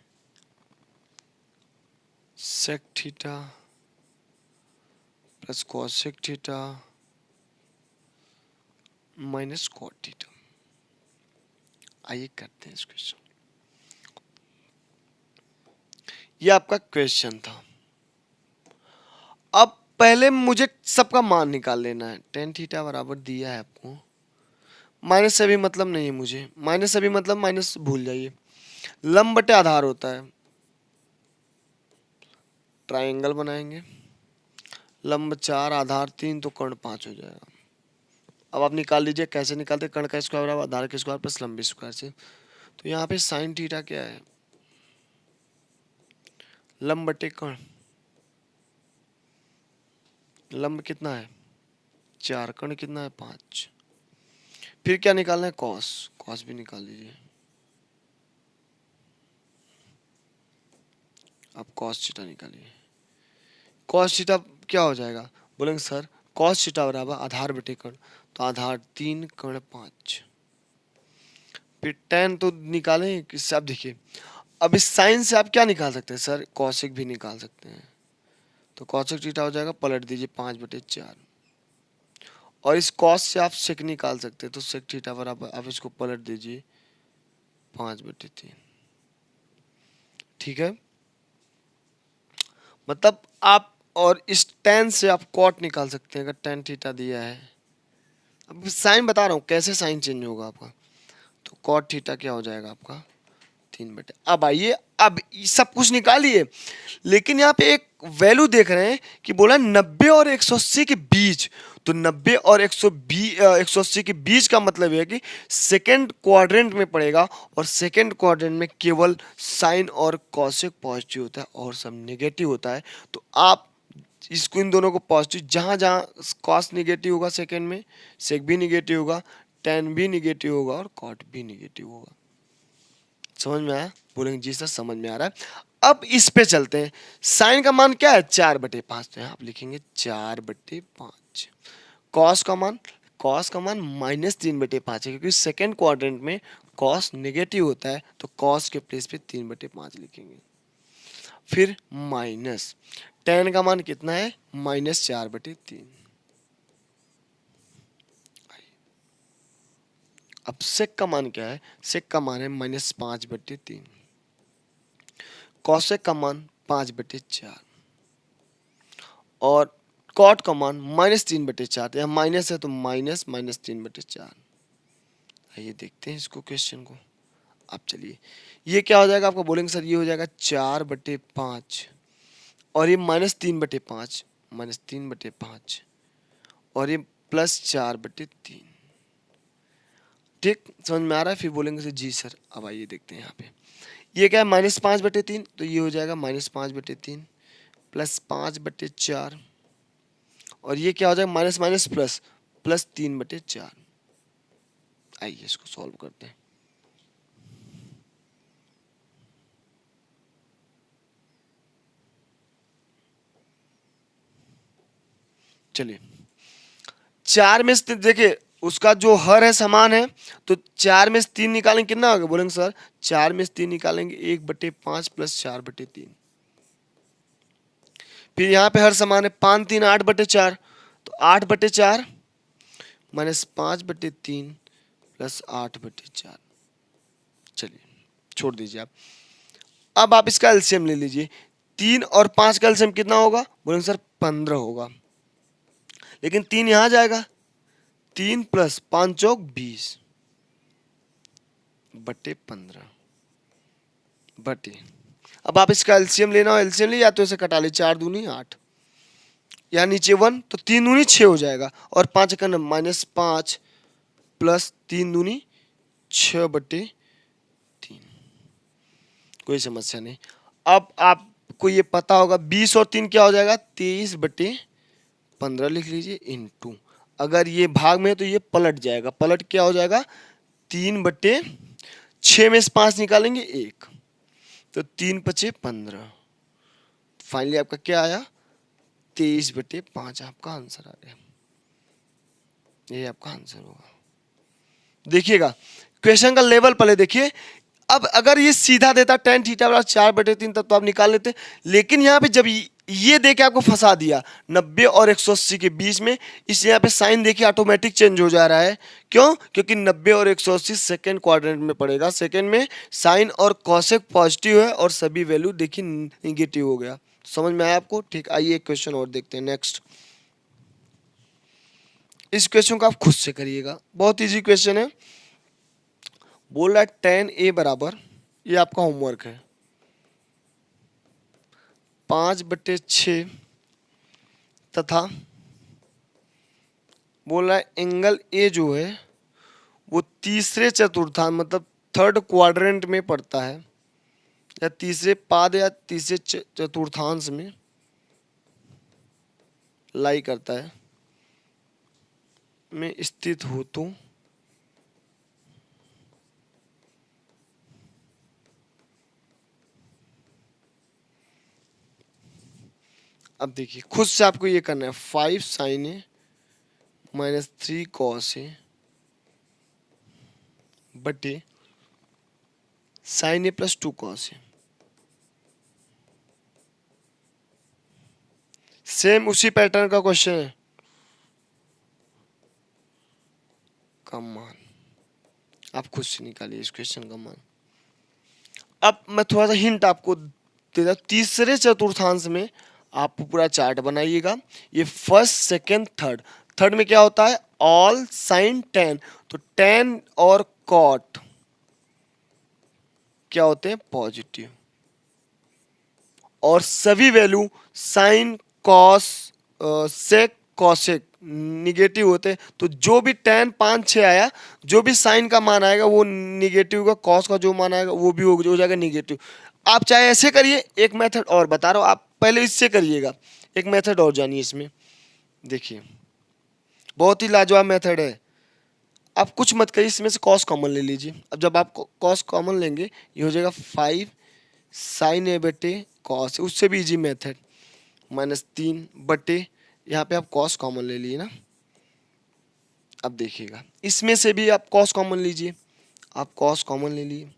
sec theta plus cosec theta minus cot theta. आइए करते हैं इस क्वेश्चन। ये आपका क्वेश्चन था। अब पहले मुझे सबका मान निकाल लेना है। tan थीटा बराबर दिया है आपको, माइनस से भी मतलब नहीं है मुझे, माइनस से भी मतलब माइनस भूल जाइए। लंब बटे आधार होता है, ट्रायंगल बनाएंगे, लंब 4 आधार 3 तो कर्ण 5 हो जाएगा। अब आप निकाल लीजिए कैसे निकालते, कर्ण का स्क्वायर बराबर आधार के स्क्वायर प्लस लंबी स्क्वायर से। तो यहाँ पे साइन थीटा क्या है, लंब बटे कर्ण, लंब कितना है 4, कर्ण कितना है 5। फिर क्या निकालना है, कॉस, कॉस भी निकाल लीजिए। अब कॉस थीटा निकालिए, कॉस थीटा क्या हो जाएगा, बोलेंगे सर कॉस थीटा बराबर आधार बटे कर्ण, तो आधार 3 कर्ण 5। फिर tan तो निकालें किससे, आप देखिए अब इस साइन से आप क्या निकाल सकते हैं सर, कॉसेक भी निकाल सकते हैं। तो कॉसेक थीटा हो जाएगा, पलट दीजिए 5/4। और इस कॉस से आप सेक निकाल सकते हैं, तो सेक थीटा बराबर आप इसको पलट दीजिए 5/3। ठीक है, मतलब आप और इस tan से आप कॉट निकाल सकते हैं अगर tan थीटा दिया है। अब साइन बता रहा हूँ कैसे साइन चेंज होगा आपका। तो कॉट थीटा क्या हो जाएगा आपका 3/। अब आइए अब सब कुछ निकालिए, लेकिन यहाँ पे एक वैल्यू देख रहे हैं कि बोला 90 और 180 के बीच। तो 90 और 180 के बीच का मतलब है कि सेकंड क्वाड्रेंट में पड़ेगा, और सेकंड क्वाड्रेंट में केवल साइन और कॉसेक पॉजिटिव होता है और सब नेगेटिव होता है। तो आप इसको इन दोनों को पॉजिटिव, जहां जहां कॉस निगेटिव होगा सेकंड में सेक भी निगेटिव होगा, tan भी निगेटिव होगा और कॉट भी निगेटिव होगा। समझ में आया, बोलेंगे जी सर समझ में आ रहा है। अब इस पे चलते हैं। साइन का मान क्या है 4/5, तो यहाँ आप लिखेंगे 4/5। कॉस का मान, कॉस का मान -3/5 है, क्योंकि सेकंड क्वाड्रेंट में कॉस नेगेटिव होता है, तो कॉस के प्लेस पे 3/5 लिखेंगे। फिर माइनस tan का मान कितना है -4/3। अब सेक का मान क्या है, सेक का मान है -5/3। कॉसेक का मान 5/4 और कॉट का मान -3/4। यहाँ माइनस है तो माइनस -3/4। आइए देखते हैं इसको क्वेश्चन को। आप चलिए ये क्या हो जाएगा आपका, बोलेंगे सर ये हो जाएगा 4/5 और ये -3/5, -3/5 और ये +4/3। ठीक, समझ में आ रहा है? फिर बोलेंगे सर जी सर। अब आइए देखते हैं यहाँ पे, ये क्या है -5/3, तो ये हो जाएगा -5/3 +5/4 और ये क्या हो जाएगा माइनस माइनस प्लस +3/4। आइए इसको सॉल्व करते हैं। चलिए 4 में से देखिए उसका जो हर है समान है, तो 4 में से 3 निकालेंगे कितना होगा? बोलेंगे सर 4 में से 3 निकालेंगे 1/5 +4/3। फिर यहाँ पे हर समान है 5 3 8/4, तो 8/4 -5/3 +8/4। चलिए छोड़ दीजिए आप। अब आप इसका एलसीएम ले लीजिए। 3 और 5 का एलसीएम कितना होगा? बोलेंगे सर 15 होगा, लेकिन 3 यहाँ जाएगा, 3 + 5 = 20/15 बटे। अब आप इसका एलसीएम लेना हो, एलसीएम ले, या तो इसे कटा ले, 4 दूनी 8, यहाँ नीचे 1, तो 3 दूनी 6 हो जाएगा, और 5 का -5 + 3 दूनी 6/3। कोई समस्या नहीं। अब आपको ये पता होगा 20 और 3 क्या हो जाएगा? 23/15 लिख लीजिए, इनटू, अगर ये भाग में है तो ये पलट जाएगा, पलट क्या हो जाएगा? 3/6 में से 5 निकालेंगे 1, तो 3×5 = 15। फाइनली आपका क्या आया? 23/5 आपका आंसर आ गया। ये आपका आंसर होगा। देखिएगा क्वेश्चन का लेवल पहले देखिए। अब अगर ये सीधा देता tan थीटा = 4/3 तब तो आप निकाल लेते, लेकिन यहाँ पे जब ये देके आपको फंसा दिया 90 और 180 के बीच में, इसलिए यहाँ पे साइन देखिए ऑटोमेटिक चेंज हो जा रहा है। क्यों? क्योंकि 90 और 180 सेकंड क्वाड्रेंट में पड़ेगा। सेकंड में साइन और कॉसेक पॉजिटिव है और सभी वैल्यू देखिए निगेटिव हो गया। समझ में आया आपको? ठीक, आइए एक क्वेश्चन और देखते हैं। नेक्स्ट, इस क्वेश्चन को आप खुद से करिएगा, बहुत ईजी क्वेश्चन है। बोल रहा है tan A बराबर, ये आपका होमवर्क है, 5/6 तथा बोल रहा है एंगल A जो है वो तीसरे चतुर्थांश मतलब थर्ड क्वाड्रेंट में पड़ता है, या तीसरे पाद या तीसरे चतुर्थांश में लाई करता है, में स्थित हो तो अब देखिए खुद से आपको ये करना है। 5 sin A - 3 cos A बटे sin A + 2 cos A। Same उसी पैटर्न का क्वेश्चन है। का मान आप खुद से निकालिए इस क्वेश्चन का मान। अब मैं थोड़ा सा हिंट आपको देता, तीसरे चतुर्थांश में आप पूरा चार्ट बनाइएगा। ये फर्स्ट सेकंड थर्ड, थर्ड में क्या होता है? ऑल साइन tan, तो tan और cot क्या होते हैं? पॉजिटिव, और सभी value sine cos sec cosec negative होते हैं। तो जो भी tan 5 6 आया, जो भी साइन का मान आएगा वो निगेटिव का, कॉस का जो मान आएगा वो भी हो जाएगा निगेटिव। आप चाहे ऐसे करिए, एक मेथड और बता रहा हूँ, आप पहले इससे करिएगा, एक मेथड और जानिए इसमें। देखिए बहुत ही लाजवाब मेथड है। आप कुछ मत करिए, इसमें से कॉस कॉमन ले लीजिए। अब जब आप कॉस कॉमन लेंगे ये हो जाएगा 5 sin A बटे कॉस, उससे भी इजी मेथड, -3 बटे, यहाँ पे आप कॉस कॉमन ले लिए ना। अब देखिएगा इसमें से भी आप कॉस कॉमन लीजिए, आप कॉस कॉमन ले लिए,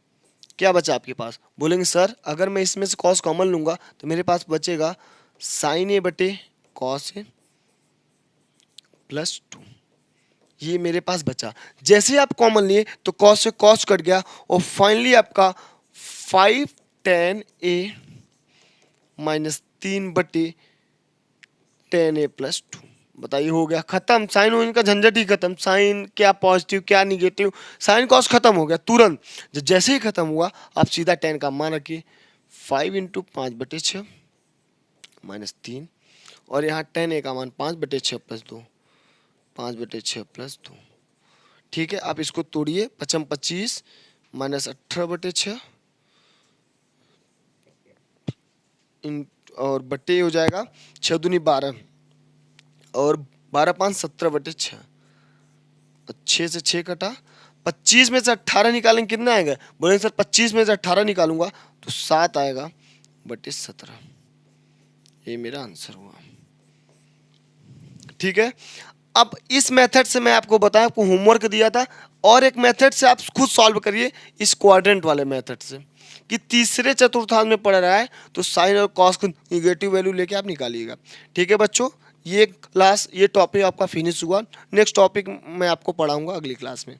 क्या बचा आपके पास? बोलेंगे सर अगर मैं इसमें से कॉस कॉमन लूँगा तो मेरे पास बचेगा sin A बटे कॉस A + 2, ये मेरे पास बचा। जैसे ही आप कॉमन लिए तो कॉस से कॉस कट गया, और फाइनली आपका 5 tan A - 3 बटे tan A + 2। बताइए हो गया खत्म, साइन वाइन का झंझट ही खत्म। साइन क्या पॉजिटिव क्या निगेटिव, साइन कॉस खत्म हो गया तुरंत। जैसे ही खत्म हुआ आप सीधा tan का मान रखिए, 5 × 5/6 - 3, और यहाँ tan a का मान 5/6 + 2, 5/6 + 2। ठीक है, आप इसको तोड़िए, 5 25 माइनस 18/6 और बट्टे हो जाएगा 6 दूनी 12 और 12 5 17/6। 6 से 6 कटा, 25 में से 18 निकालेंगे कितना आएगा? बोले सर 25 में से 18 निकालूंगा तो 7 आएगा बटे 17। ये मेरा आंसर हुआ। ठीक है, अब इस मेथड से मैं आपको बताया, आपको होमवर्क दिया था, और एक मेथड से आप खुद सॉल्व करिए, इस क्वाड्रेंट वाले मेथड से, कि तीसरे चतुर्थांश में पड़ रहा है तो साइन और कॉस को निगेटिव वैल्यू लेके आप निकालिएगा। ठीक है बच्चों, ये क्लास, ये टॉपिक आपका फिनिश हुआ। नेक्स्ट टॉपिक मैं आपको पढ़ाऊंगा अगली क्लास में।